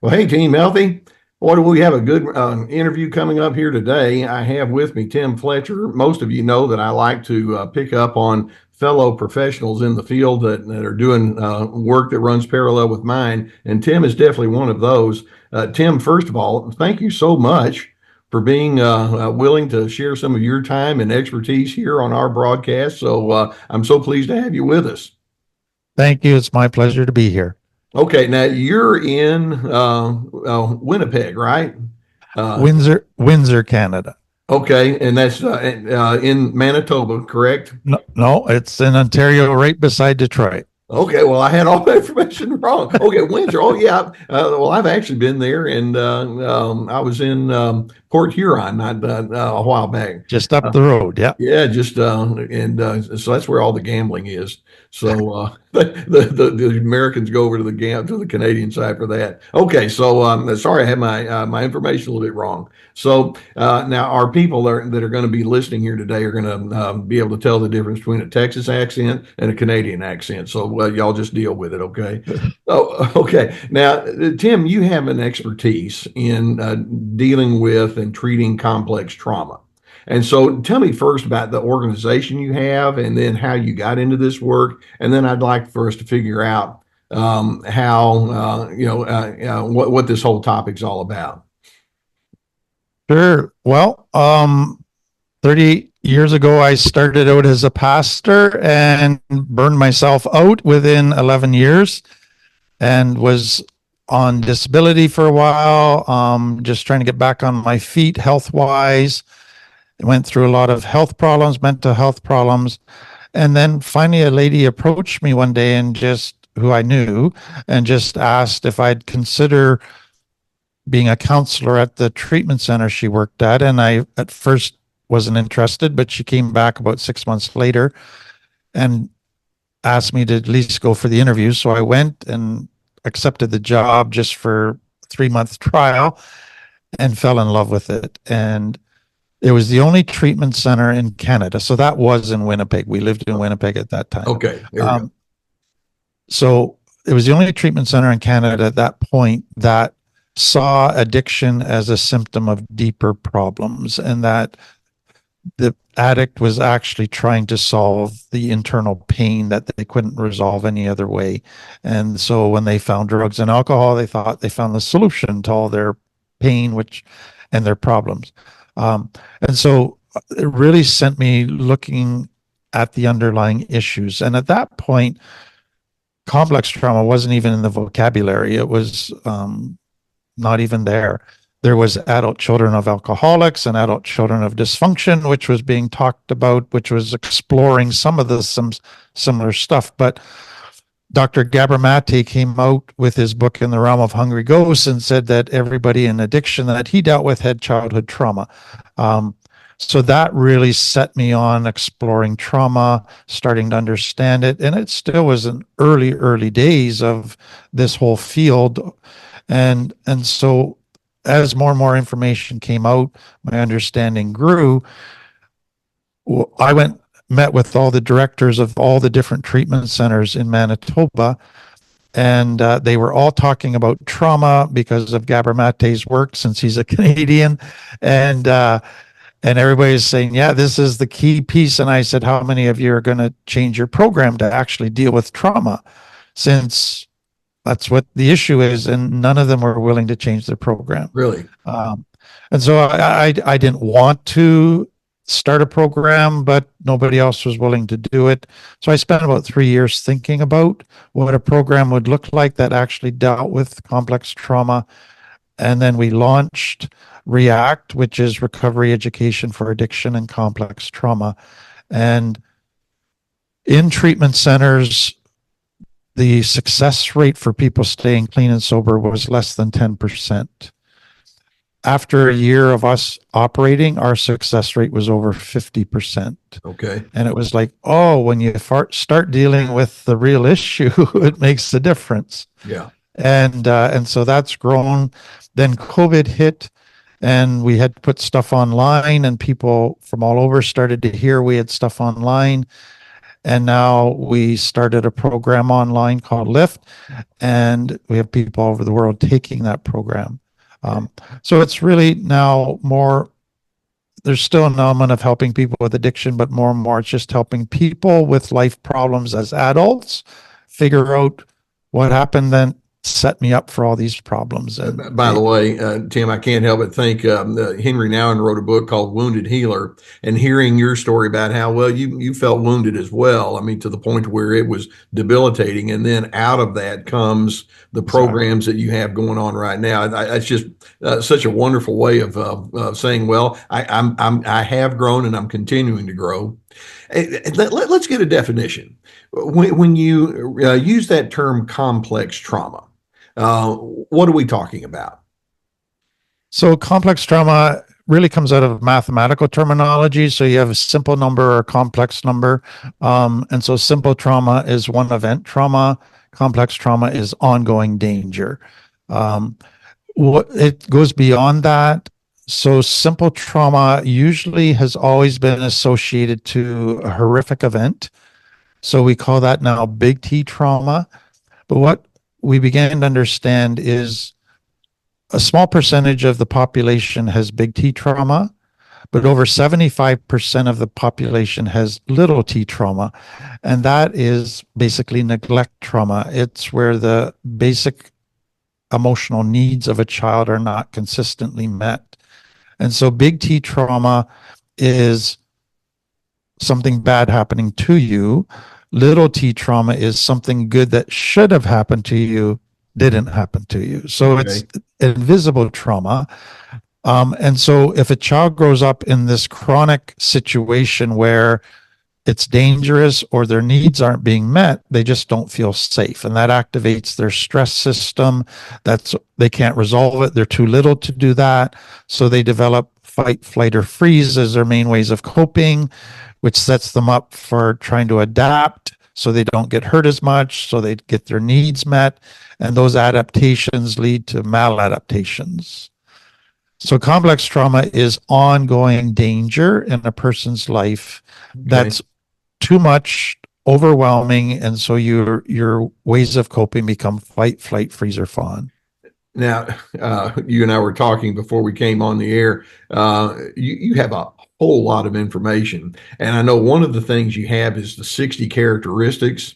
Well, hey, Team Healthy. Boy, do we have a good interview coming up here today. I have with me Tim Fletcher. Most of you know that I like to pick up on fellow professionals in the field that are doing work that runs parallel with mine. And Tim is definitely one of those. Tim, first of all, thank you so much for being willing to share some of your time and expertise here on our broadcast. So I'm so pleased to have you with us. Thank you. It's my pleasure to be here. Okay, now you're in Winnipeg, right? Uh, Windsor, Canada. okay, and that's in Manitoba, correct? No, it's in Ontario, right beside Detroit. Okay, well, I had all that information wrong. Okay, Windsor. Oh, yeah. Well, I've actually been there, and I was in Port Huron not a while back. Just up the road. Yeah. Yeah, just so that's where all the gambling is. So the Americans go over to the Canadian side for that. Okay, so sorry I had my information a little bit wrong. So now our people that are going to be listening here today are going to be able to tell the difference between a Texas accent and a Canadian accent. So y'all just deal with it, okay? Oh, okay. Now, Tim, you have an expertise in dealing with and treating complex trauma. And so tell me first about the organization you have and then how you got into this work. And then I'd like for us to figure out how, what this whole topic's all about. Sure. Well, 30 years ago, I started out as a pastor and burned myself out within 11 years and was on disability for a while, just trying to get back on my feet health wise. Went through a lot of health problems, mental health problems. And then finally a lady approached me one day and who I knew, and just asked if I'd consider being a counselor at the treatment center she worked at. And I at first wasn't interested, but she came back about 6 months later and asked me to at least go for the interview. So I went and accepted the job just for a 3-month trial and fell in love with it. And it was the only treatment center in Canada. So that was in Winnipeg. We lived in Winnipeg at that time. Okay. There we go. So it was the only treatment center in Canada at that point that saw addiction as a symptom of deeper problems, and that the addict was actually trying to solve the internal pain that they couldn't resolve any other way. And so when they found drugs and alcohol, they thought they found the solution to all their pain, and their problems. And so it really sent me looking at the underlying issues. And at that point, complex trauma wasn't even in the vocabulary. It was not even there. There was adult children of alcoholics and adult children of dysfunction, which was being talked about, which was exploring some similar stuff. But Dr. Gabramati came out with his book In the Realm of Hungry Ghosts and said that everybody in addiction that he dealt with had childhood trauma. So that really set me on exploring trauma, starting to understand it. And it still was in early days of this whole field. And so as more and more information came out, my understanding grew. I met with all the directors of all the different treatment centers in Manitoba, and they were all talking about trauma because of Gabramati's work, since he's a Canadian, and everybody's saying, yeah, this is the key piece. And I said, how many of you are going to change your program to actually deal with trauma, since that's what the issue is? And none of them were willing to change their program. Really? And so I didn't want to start a program, but nobody else was willing to do it. So I spent about 3 years thinking about what a program would look like that actually dealt with complex trauma. And then we launched REACT, which is Recovery Education for Addiction and Complex Trauma. And in treatment centers, the success rate for people staying clean and sober was less than 10%. After a year of us operating, our success rate was over 50%. Okay. And it was like, oh, when you start dealing with the real issue, it makes the difference. Yeah. And so that's grown. Then COVID hit, and we had to put stuff online, and people from all over started to hear we had stuff online. And now we started a program online called Lift, and we have people all over the world taking that program. So it's really now more, there's still an element of helping people with addiction, but more and more it's just helping people with life problems as adults figure out what happened then set me up for all these problems. And By the way, Tim, I can't help but think Henry Nouwen wrote a book called Wounded Healer, and hearing your story about how well you felt wounded as well. I mean, to the point where it was debilitating, and then out of that comes the programs that you have going on right now. It's just such a wonderful way of saying, well, I have grown and I'm continuing to grow. Let's get a definition. When you use that term complex trauma, what are we talking about? So complex trauma really comes out of mathematical terminology. So you have a simple number or a complex number. And so simple trauma is one event trauma. Complex trauma is ongoing danger. It goes beyond that. So simple trauma usually has always been associated to a horrific event. So we call that now big T trauma. But what we began to understand is a small percentage of the population has big T trauma, but over 75% of the population has little t trauma. And that is basically neglect trauma. It's where the basic emotional needs of a child are not consistently met. And so big T trauma is something bad happening to you. Little t trauma is something good that should have happened to you didn't happen to you. So it's invisible trauma. And so if a child grows up in this chronic situation where it's dangerous or their needs aren't being met, they just don't feel safe. And that activates their stress system. They can't resolve it. They're too little to do that. So they develop fight, flight, or freeze as their main ways of coping, which sets them up for trying to adapt so they don't get hurt as much, so they get their needs met. And those adaptations lead to maladaptations. So complex trauma is ongoing danger in a person's life that's too much, overwhelming, and so your ways of coping become fight, flight, freeze, or fawn. Now, you and I were talking before we came on the air. You have a whole lot of information, and I know one of the things you have is the 60 characteristics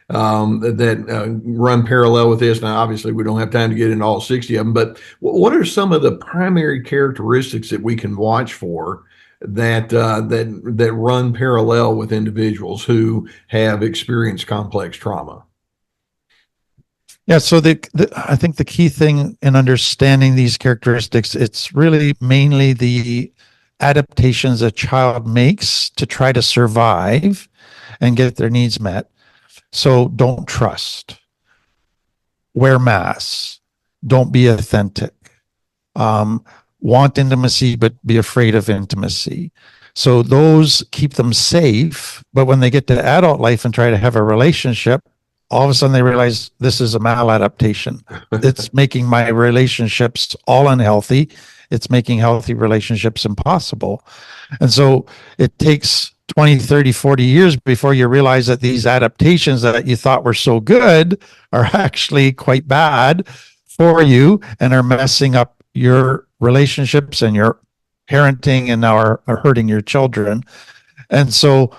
that run parallel with this. Now, obviously, we don't have time to get into all 60 of them, but what are some of the primary characteristics that we can watch for that run parallel with individuals who have experienced complex trauma? Yeah, so I think the key thing in understanding these characteristics, it's really mainly the adaptations a child makes to try to survive and get their needs met. So don't trust, wear masks, don't be authentic, want intimacy but be afraid of intimacy. So those keep them safe, but when they get to adult life and try to have a relationship, all of a sudden they realize this is a maladaptation. It's making my relationships all unhealthy. It's making healthy relationships impossible. And so it takes 20, 30, 40 years before you realize that these adaptations that you thought were so good are actually quite bad for you and are messing up your relationships and your parenting and now are hurting your children. And so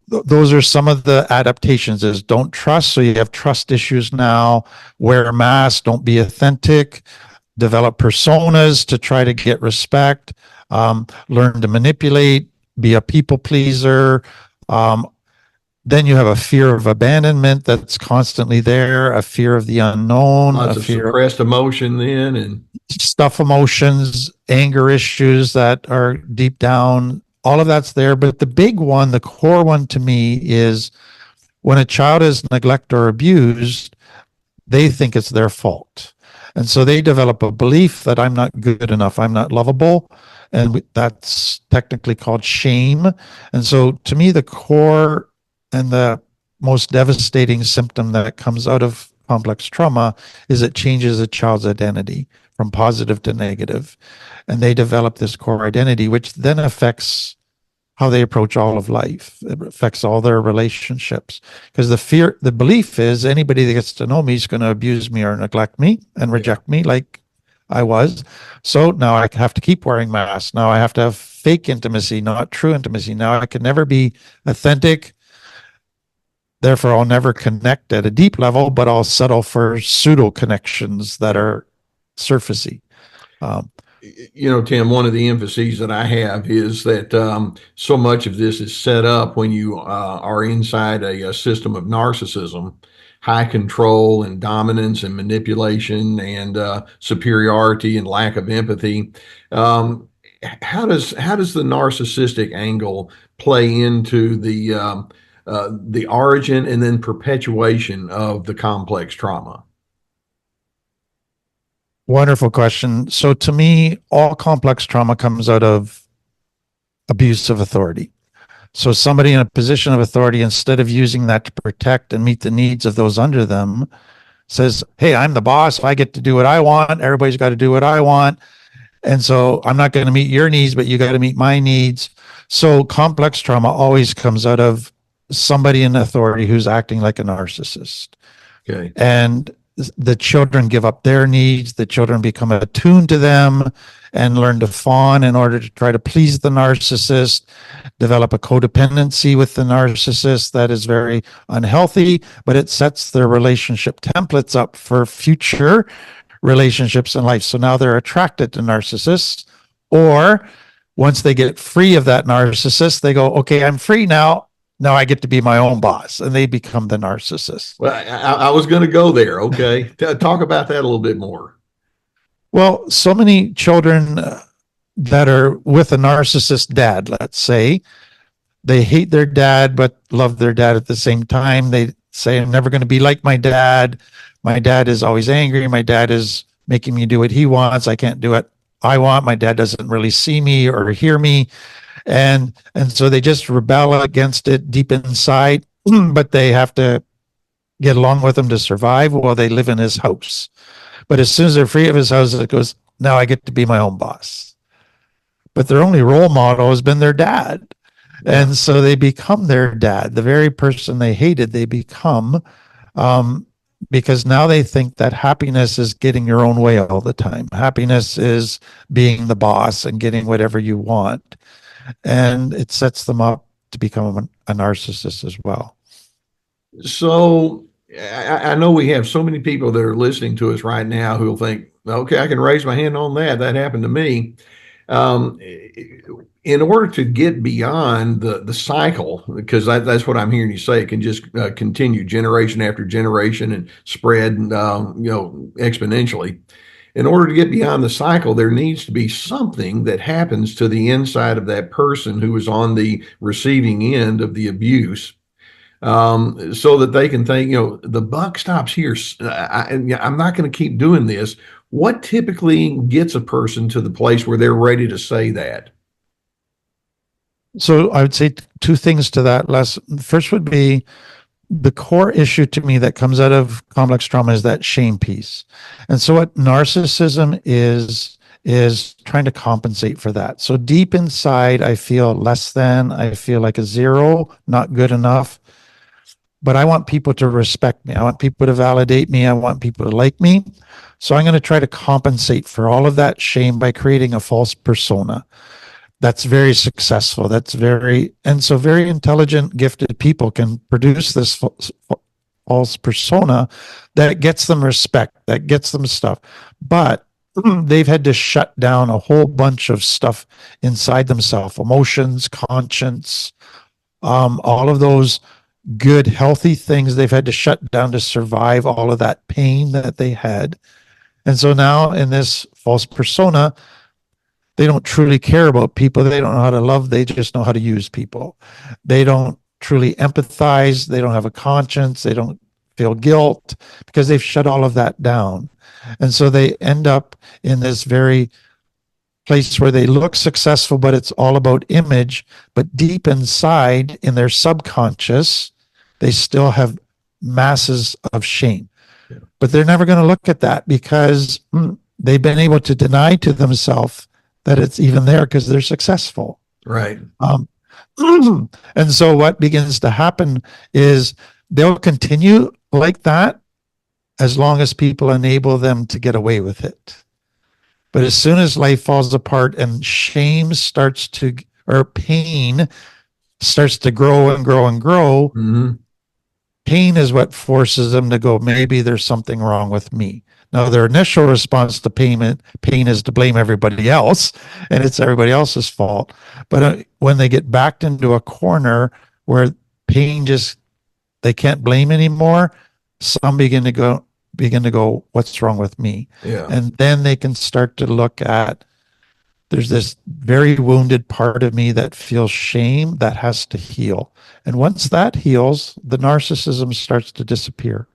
those are some of the adaptations is don't trust. So you have trust issues now, wear a mask, don't be authentic, develop personas to try to get respect, learn to manipulate, be a people pleaser. Then you have a fear of abandonment that's constantly there, a fear of the unknown, lots of suppressed emotion then, and stuff emotions, anger issues that are deep down. All of that's there. But the big one, the core one to me is when a child is neglected or abused, they think it's their fault. And so they develop a belief that I'm not good enough, I'm not lovable. And that's technically called shame. And so to me, the core and the most devastating symptom that comes out of complex trauma is it changes a child's identity from positive to negative. And they develop this core identity, which then affects how they approach all of life. It affects all their relationships, because the belief is anybody that gets to know me is going to abuse me or neglect me and reject me like I was. So now I have to keep wearing masks. Now I have to have fake intimacy, not true intimacy. Now I can never be authentic. Therefore, I'll never connect at a deep level, but I'll settle for pseudo connections that are surfacey. Tim, one of the emphases that I have is that so much of this is set up when you are inside a system of narcissism, high control and dominance and manipulation and superiority and lack of empathy. How does the narcissistic angle play into the origin and then perpetuation of the complex trauma? Wonderful question. So to me, all complex trauma comes out of abuse of authority. So somebody in a position of authority, instead of using that to protect and meet the needs of those under them, says, hey, I'm the boss. I get to do what I want. Everybody's got to do what I want. And so I'm not going to meet your needs, but you got to meet my needs. So complex trauma always comes out of somebody in authority who's acting like a narcissist. Okay. And the children give up their needs. The children become attuned to them and learn to fawn in order to try to please the narcissist, develop a codependency with the narcissist that is very unhealthy, but it sets their relationship templates up for future relationships in life. So now they're attracted to narcissists, or once they get free of that narcissist, they go, okay, I'm free now. Now I get to be my own boss, and they become the narcissist. Well, I was going to go there. Okay. Talk about that a little bit more. Well, so many children that are with a narcissist dad, let's say, they hate their dad, but love their dad at the same time. They say, I'm never going to be like my dad. My dad is always angry. My dad is making me do what he wants. I can't do what I want. My dad doesn't really see me or hear me. And so they just rebel against it deep inside, but they have to get along with him to survive while they live in his house. But as soon as they're free of his house, it goes, now I get to be my own boss. But their only role model has been their dad. And so they become their dad, the very person they hated, they become, because now they think that happiness is getting your own way all the time. Happiness is being the boss and getting whatever you want. And it sets them up to become a narcissist as well. So I know we have so many people that are listening to us right now who'll think, okay, I can raise my hand on that. That happened to me. In order to get beyond the cycle, because that's what I'm hearing you say, it can just continue generation after generation and spread, exponentially. In order to get beyond the cycle, there needs to be something that happens to the inside of that person who is on the receiving end of the abuse, so that they can think, the buck stops here. I'm not going to keep doing this. What typically gets a person to the place where they're ready to say that? So I would say two things to that, Les. First would be the core issue to me that comes out of complex trauma is that shame piece. And so what narcissism is trying to compensate for that. So deep inside, I feel less than, I feel like a zero, not good enough. But I want people to respect me. I want people to validate me. I want people to like me. So I'm going to try to compensate for all of that shame by creating a false persona. That's very successful. And so very intelligent, gifted people can produce this false persona that gets them respect, that gets them stuff. But they've had to shut down a whole bunch of stuff inside themselves, emotions, conscience, all of those good, healthy things they've had to shut down to survive all of that pain that they had. And so now in this false persona, they don't truly care about people. They don't know how to love. They just know how to use people. They don't truly empathize. They don't have a conscience. They don't feel guilt because they've shut all of that down. And so they end up in this very place where they look successful, but it's all about image. But deep inside in their subconscious, they still have masses of shame. Yeah. But they're never going to look at that because they've been able to deny to themselves that it's even there because they're successful. Right. And so what begins to happen is they'll continue like that as long as people enable them to get away with it. But as soon as life falls apart and shame starts to, or pain starts to grow and grow and grow, Hmm. pain is what forces them to go, maybe there's something wrong with me. Now, their initial response to pain is to blame everybody else, and it's everybody else's fault. But when they get backed into a corner where pain just, they can't blame anymore, some begin to go, what's wrong with me? Yeah. And then they can start to look at, there's this very wounded part of me that feels shame that has to heal. And once that heals, the narcissism starts to disappear.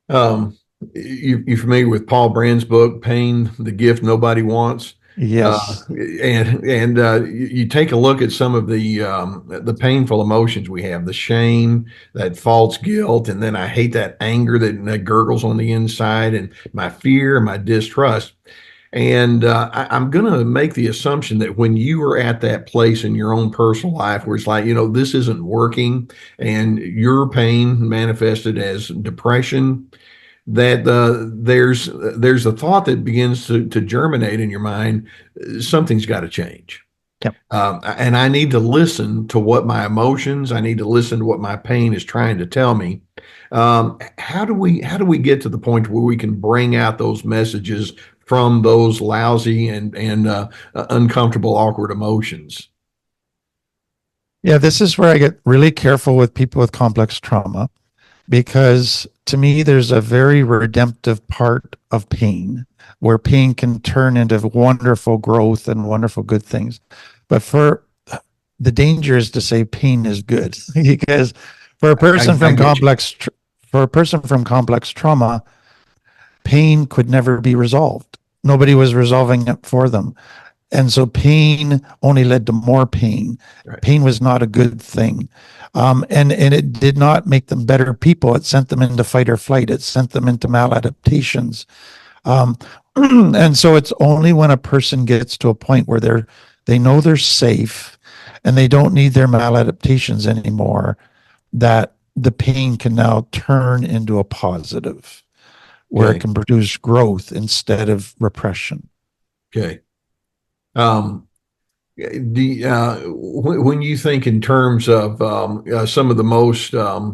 Um, you familiar with Paul Brand's book, Pain, the Gift Nobody Wants? Yes. You take a look at some of the painful emotions we have, the shame, that false guilt, and then I hate that anger that gurgles on the inside, and my fear, my distrust. And I'm going to make the assumption that when you are at that place in your own personal life where it's like, this isn't working, and your pain manifested as depression, that there's a thought that begins to germinate in your mind. Something's got to change. Yep. And I need to listen to what my emotions, I need to listen to what my pain is trying to tell me. How do we get to the point where we can bring out those messages from those lousy and uncomfortable, awkward emotions? Yeah, this is where I get really careful with people with complex trauma, because to me, there's a very redemptive part of pain where pain can turn into wonderful growth and wonderful good things. But for the danger is to say pain is good because for a person I from get you. complex trauma, pain could never be resolved. Nobody was resolving it for them. And so pain only led to more pain. Right. Pain was not a good thing. And it did not make them better people. It sent them into fight or flight. It sent them into maladaptations. Um, and so it's only when a person gets to a point where they know they're safe and they don't need their maladaptations anymore that the pain can now turn into a positive where it Okay. can produce growth instead of repression. Okay. Um, when you think in terms of some of the most uh,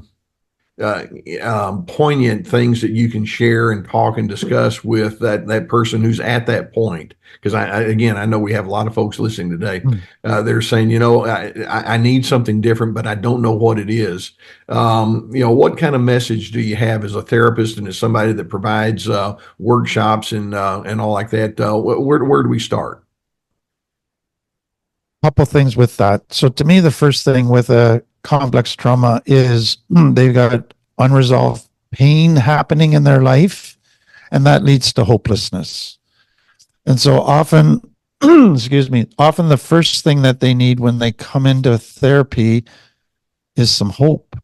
poignant things that you can share and talk and discuss with that person who's at that point, because again, I know we have a lot of folks listening today. Hmm. They're saying, I need something different, but I don't know what it is. What kind of message do you have as a therapist and as somebody that provides workshops and all like that? Where do we start? Couple things with that. So to me, the first thing with a complex trauma is they've got unresolved pain happening in their life, and that leads to hopelessness. And so often, excuse me, often the first thing that they need when they come into therapy is some hope.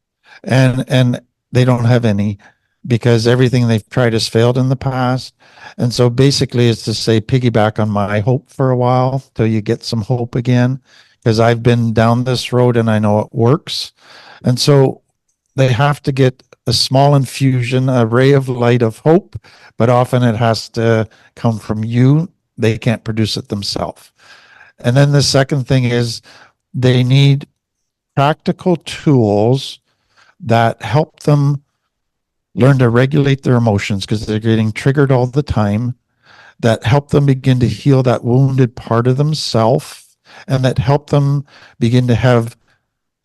And they don't have any because everything they've tried has failed in the past. And so basically it's to say piggyback on my hope for a while till you get some hope again. Because I've been down this road and I know it works. And so they have to get a small infusion, a ray of light of hope, but often it has to come from you. They can't produce it themselves. And then the second thing is they need practical tools that help them learn to regulate their emotions because they're getting triggered all the time, that help them begin to heal that wounded part of themselves, and that help them begin to have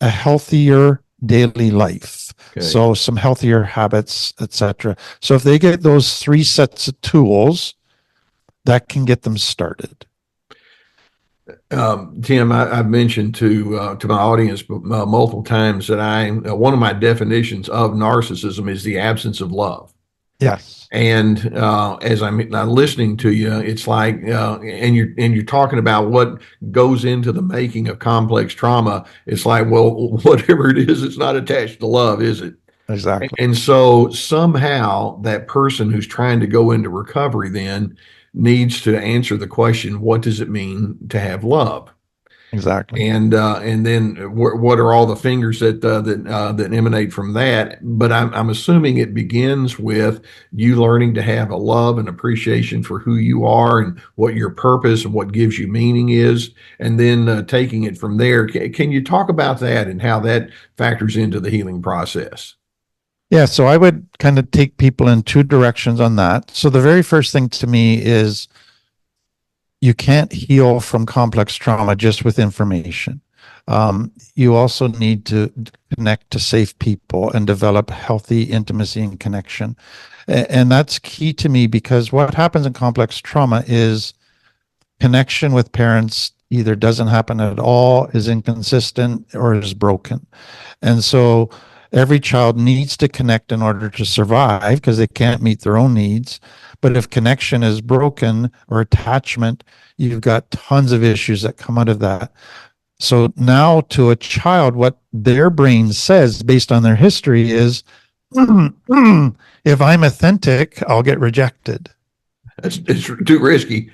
a healthier daily life. Okay. So some healthier habits, etc. So if they get those three sets of tools, that can get them started. Tim, I've mentioned to my audience multiple times that one of my definitions of narcissism is the absence of love. Yes, And as I'm listening to you, it's like, and you're talking about what goes into the making of complex trauma. It's like, well, whatever it is, it's not attached to love, is it? exactly. And so somehow that person who's trying to go into recovery then needs to answer the question, what does it mean to have love? Exactly. And then what are all the fingers that emanate from that? But I'm assuming it begins with you learning to have a love and appreciation for who you are and what your purpose and what gives you meaning is, and then taking it from there. Can you talk about that and how that factors into the healing process? Yeah, so I would kind of take people in two directions on that. So the very first thing to me is you can't heal from complex trauma just with information. You also need to connect to safe people and develop healthy intimacy and connection. And that's key to me, because what happens in complex trauma is connection with parents either doesn't happen at all, is inconsistent, or is broken. And so every child needs to connect in order to survive because they can't meet their own needs. But if connection is broken or attachment, you've got tons of issues that come out of that. So now to a child, what their brain says based on their history is, if I'm authentic, I'll get rejected. It's too risky.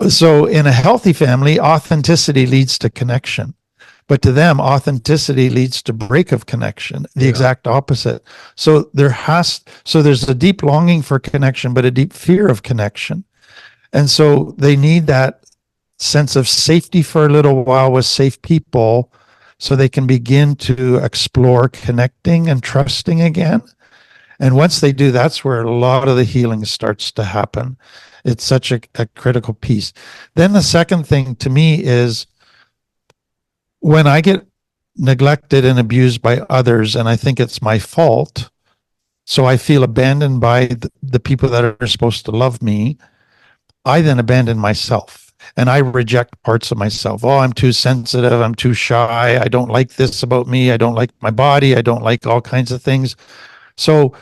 So in a healthy family, authenticity leads to connection. But to them, authenticity leads to break of connection, the exact opposite. So there's a deep longing for connection, but a deep fear of connection. And so they need that sense of safety for a little while with safe people so they can begin to explore connecting and trusting again. And once they do, that's where a lot of the healing starts to happen. It's such a critical piece. Then the second thing to me is when I get neglected and abused by others, and I think it's my fault, so I feel abandoned by the people that are supposed to love me, I then abandon myself and I reject parts of myself. Oh, I'm too sensitive. I'm too shy. I don't like this about me. I don't like my body. I don't like all kinds of things. So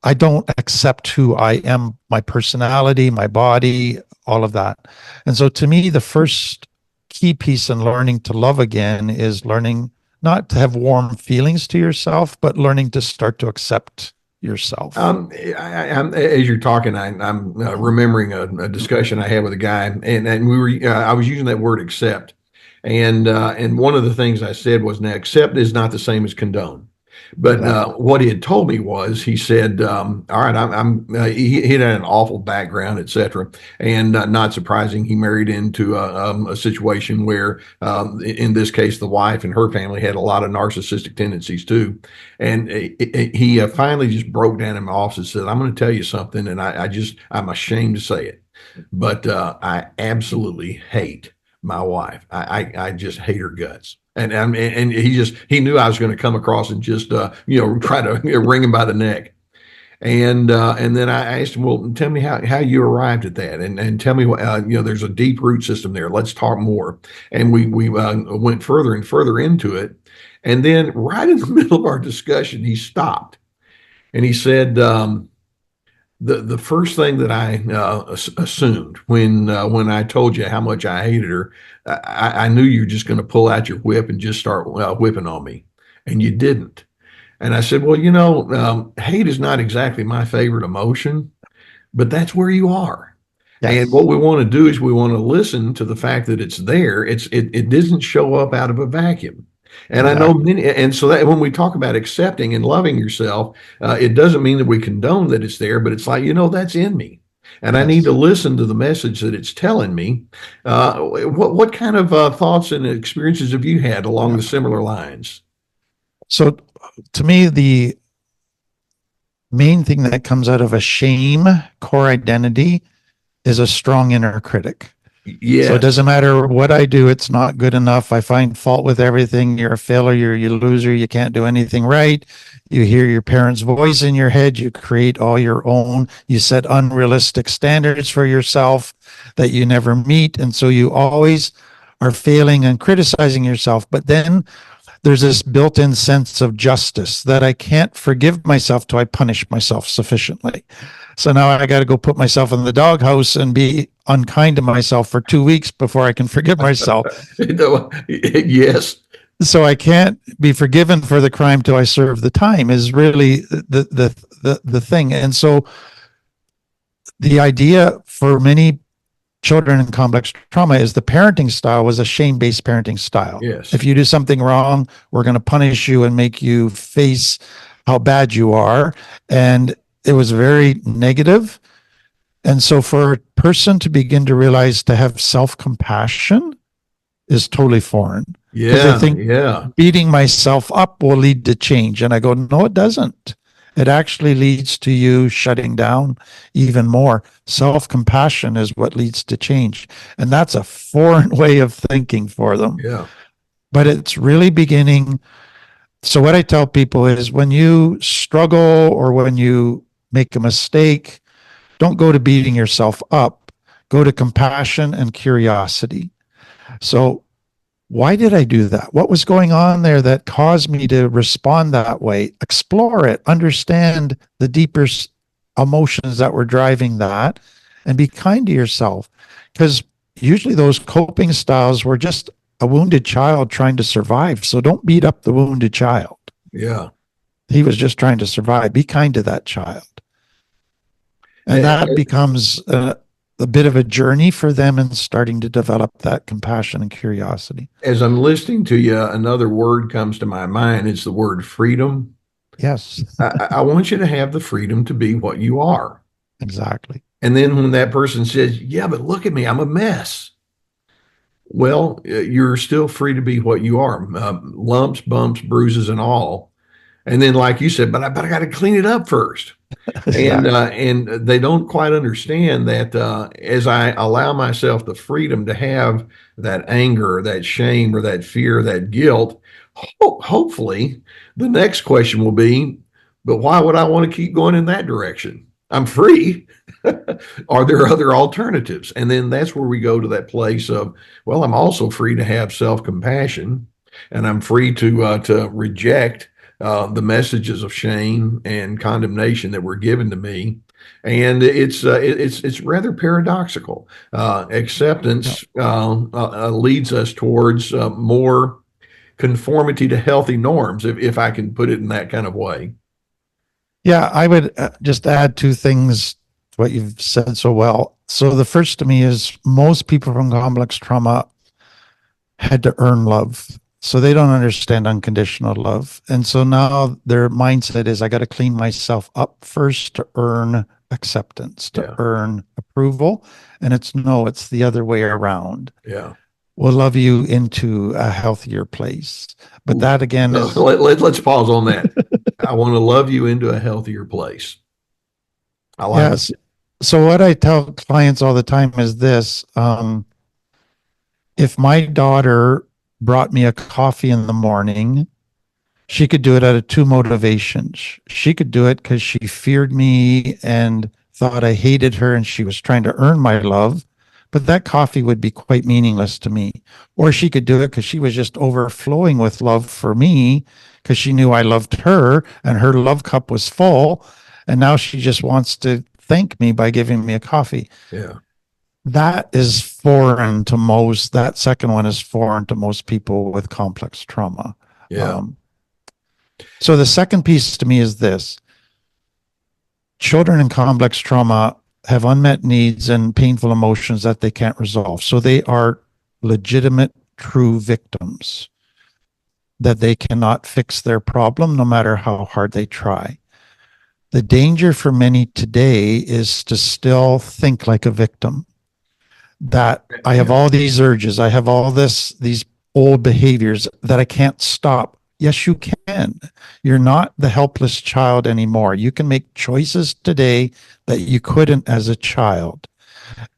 I don't accept who I am, my personality, my body, all of that. And so to me, the first key piece in learning to love again is learning not to have warm feelings to yourself, but learning to start to accept yourself. As you're talking, I'm remembering a discussion I had with a guy, and we were I was using that word accept, and one of the things I said was, now accept is not the same as condone. But what he had told me was, he said, "All right, he had an awful background, etc., and not surprising, he married into a situation where, in this case, the wife and her family had a lot of narcissistic tendencies too, and he finally just broke down in my office and said, "I'm going to tell you something, and I'm ashamed to say it, but I absolutely hate my wife. I just hate her guts." And he knew I was going to come across and just try to wring him by the neck. And then I asked him, well, tell me how you arrived at that, and tell me what there's a deep root system there. Let's talk more. And we went further and further into it. And then right in the middle of our discussion, he stopped and he said, the first thing that I assumed when I told you how much I hated her, I knew you were just going to pull out your whip and just start whipping on me, and you didn't. And I said, well, hate is not exactly my favorite emotion, but that's where you are. Yes. And what we want to do is we want to listen to the fact that it's there. It doesn't show up out of a vacuum. And exactly. I know many, and so that when we talk about accepting and loving yourself, it doesn't mean that we condone that it's there, but it's like, that's in me. And yes. I need to listen to the message that it's telling me. What kind of thoughts and experiences have you had along the similar lines? So to me, the main thing that comes out of a shame core identity is a strong inner critic. Yes. So it doesn't matter what I do, it's not good enough. I find fault with everything. You're a failure, you're a loser, you can't do anything right. You hear your parents' voice in your head, you create all your own, you set unrealistic standards for yourself that you never meet. And so you always are failing and criticizing yourself. But then there's this built-in sense of justice that I can't forgive myself till I punish myself sufficiently. So now I got to go put myself in the doghouse and be unkind to myself for 2 weeks before I can forgive myself. Yes. So I can't be forgiven for the crime till I serve the time is really the thing. And so the idea for many children in complex trauma is the parenting style was a shame-based parenting style. Yes. If you do something wrong, we're going to punish you and make you face how bad you are. And it was very negative. And so for a person to begin to realize to have self-compassion is totally foreign, because they Yeah. think Yeah. beating myself up will lead to change. And I go, no, it doesn't. It actually leads to you shutting down even more. Self-compassion is what leads to change. And that's a foreign way of thinking for them. Yeah. But it's really beginning. So what I tell people is, when you struggle or when you make a mistake, don't go to beating yourself up. Go to compassion and curiosity. So why did I do that? What was going on there that caused me to respond that way? Explore it, understand the deeper emotions that were driving that, and be kind to yourself. Because usually those coping styles were just a wounded child trying to survive. So don't beat up the wounded child. Yeah. He was just trying to survive. Be kind to that child. And that becomes a bit of a journey for them in starting to develop that compassion and curiosity. As I'm listening to you, another word comes to my mind. It's the word freedom. Yes, I want you to have the freedom to be what you are. exactly. And then when that person says, yeah, but look at me, I'm a mess. Well, you're still free to be what you are, lumps, bumps, bruises, and all. And then, like you said, but I got to clean it up first. Exactly. And they don't quite understand that as I allow myself the freedom to have that anger, that shame, or that fear, that guilt, hopefully the next question will be, but why would I want to keep going in that direction? I'm free. Are there other alternatives? And then that's where we go to that place of, well, I'm also free to have self-compassion, and I'm free to reject the messages of shame and condemnation that were given to me. And it's rather paradoxical. Acceptance leads us towards more conformity to healthy norms, if I can put it in that kind of way. Yeah, I would just add two things to what you've said so well. So the first to me is, most people from complex trauma had to earn love. So they don't understand unconditional love. And so now their mindset is, I got to clean myself up first to earn acceptance, to Yeah. earn approval. And it's no, it's the other way around. Yeah. We'll love you into a healthier place. But that again No, is, let's pause on that. I want to love you into a healthier place. I like yes. So what I tell clients all the time is this: if my daughter brought me a coffee in the morning, she could do it out of two motivations. She could do it because she feared me and thought I hated her and she was trying to earn my love, but that coffee would be quite meaningless to me. Or she could do it because she was just overflowing with love for me, because she knew I loved her and her love cup was full. And now she just wants to thank me by giving me a coffee. Yeah. That is foreign to most. That second one is foreign to most people with complex trauma. Yeah. So the second piece to me is this: children in complex trauma have unmet needs and painful emotions that they can't resolve. So they are legitimate, true victims, that they cannot fix their problem no matter how hard they try. The danger for many today is to still think like a victim, that I have all these urges, I have all these old behaviors that I can't stop. Yes, you can. You're not the helpless child anymore. You can make choices today that you couldn't as a child.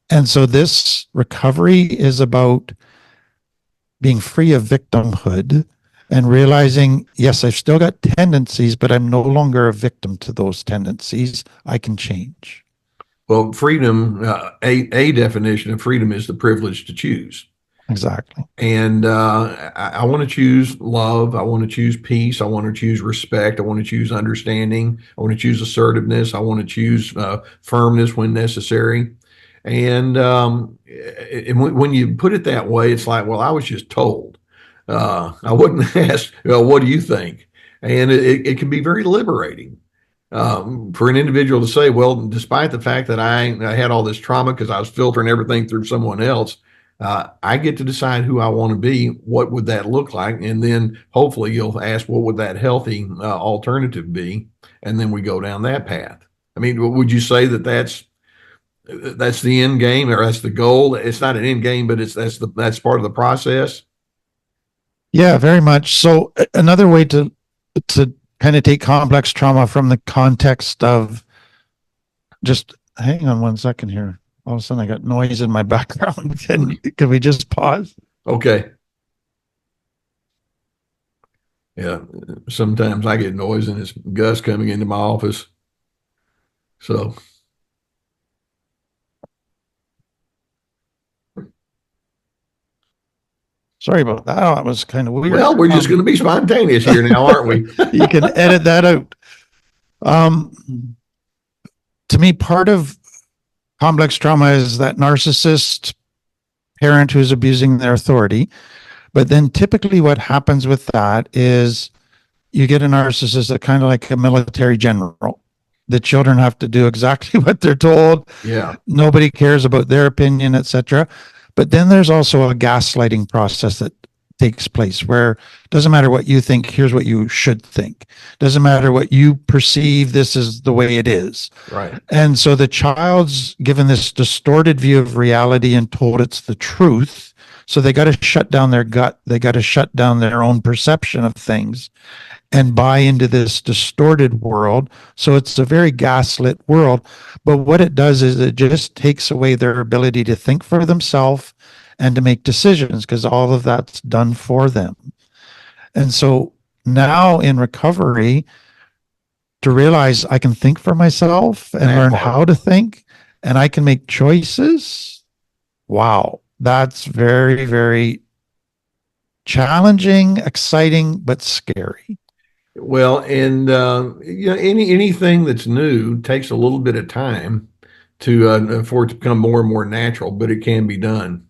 And so this recovery is about being free of victimhood and realizing, yes, I've still got tendencies, but I'm no longer a victim to those tendencies. I can change. Well, freedom, a definition of freedom is the privilege to choose. Exactly. And I want to choose love. I want to choose peace. I want to choose respect. I want to choose understanding. I want to choose assertiveness. I want to choose firmness when necessary. And when you put it that way, it's like, well, I was just told. I wouldn't ask, well, what do you think? And it can be very liberating. For an individual to say, well, despite the fact that I had all this trauma because I was filtering everything through someone else, I get to decide who I want to be. What would that look like? And then hopefully you'll ask, what would that healthy alternative be? And then we go down that path. I mean, would you say that that's the end game, or that's the goal? It's not an end game, but that's part of the process. Yeah, very much. So another way to kind of take complex trauma from the context of just hang on one second here. All of a sudden I got noise in my background. Can we just pause? Okay. Yeah. Sometimes I get noise and it's Gus coming into my office. So, Sorry about that. Oh, that was kind of weird. well, we're just going to be spontaneous here now, aren't we? You can edit that out. To me, part of complex trauma is that narcissist parent who's abusing their authority. But then typically what happens with that is you get a narcissist that kind of like a military general. The children have to do exactly what they're told. Yeah. Nobody cares about their opinion, etc. But then there's also a gaslighting process that takes place where it doesn't matter what you think, here's what you should think. Doesn't matter what you perceive, this is the way it is. Right. And so the child's given this distorted view of reality and told it's the truth. So they got to shut down their gut. They got to shut down their own perception of things and buy into this distorted world. So it's a very gaslit world. But what it does is it just takes away their ability to think for themselves and to make decisions because all of that's done for them. And so now in recovery, to realize I can think for myself and learn how to think and I can make choices. Wow. That's very, very challenging, exciting, but scary. Well, and anything that's new takes a little bit of time for it to become more and more natural, but it can be done.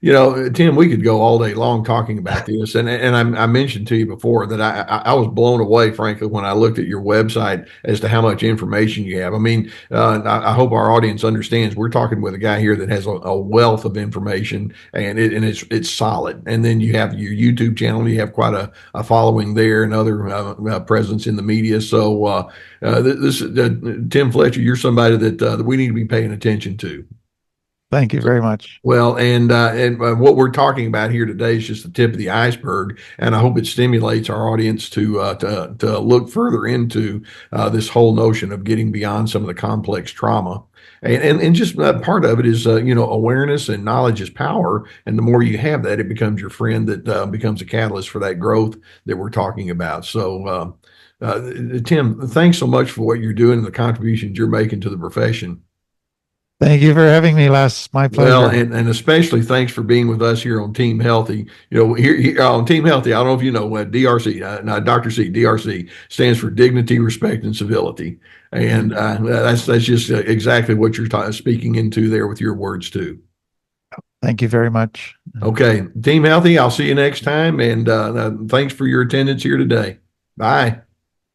Tim, we could go all day long talking about this, and I mentioned to you before that I was blown away, frankly, when I looked at your website as to how much information you have. I mean, I hope our audience understands we're talking with a guy here that has a wealth of information, and it's solid. And then you have your YouTube channel; you have quite a following there, and other presence in the media. So this Tim Fletcher, you're somebody that we need to be paying attention to. Thank you very much. Well, and what we're talking about here today is just the tip of the iceberg, and I hope it stimulates our audience to look further into this whole notion of getting beyond some of the complex trauma. And just part of it is awareness and knowledge is power, and the more you have that, it becomes your friend that becomes a catalyst for that growth that we're talking about. So, Tim, thanks so much for what you're doing and the contributions you're making to the profession. Thank you for having me, Les. My pleasure. Well, and especially thanks for being with us here on Team Healthy. Here on Team Healthy, I don't know if you know what DRC, Dr. C, DRC stands for Dignity, Respect, and Civility. And that's just exactly what you're speaking into there with your words too. Thank you very much. Okay, Team Healthy, I'll see you next time. And thanks for your attendance here today. Bye.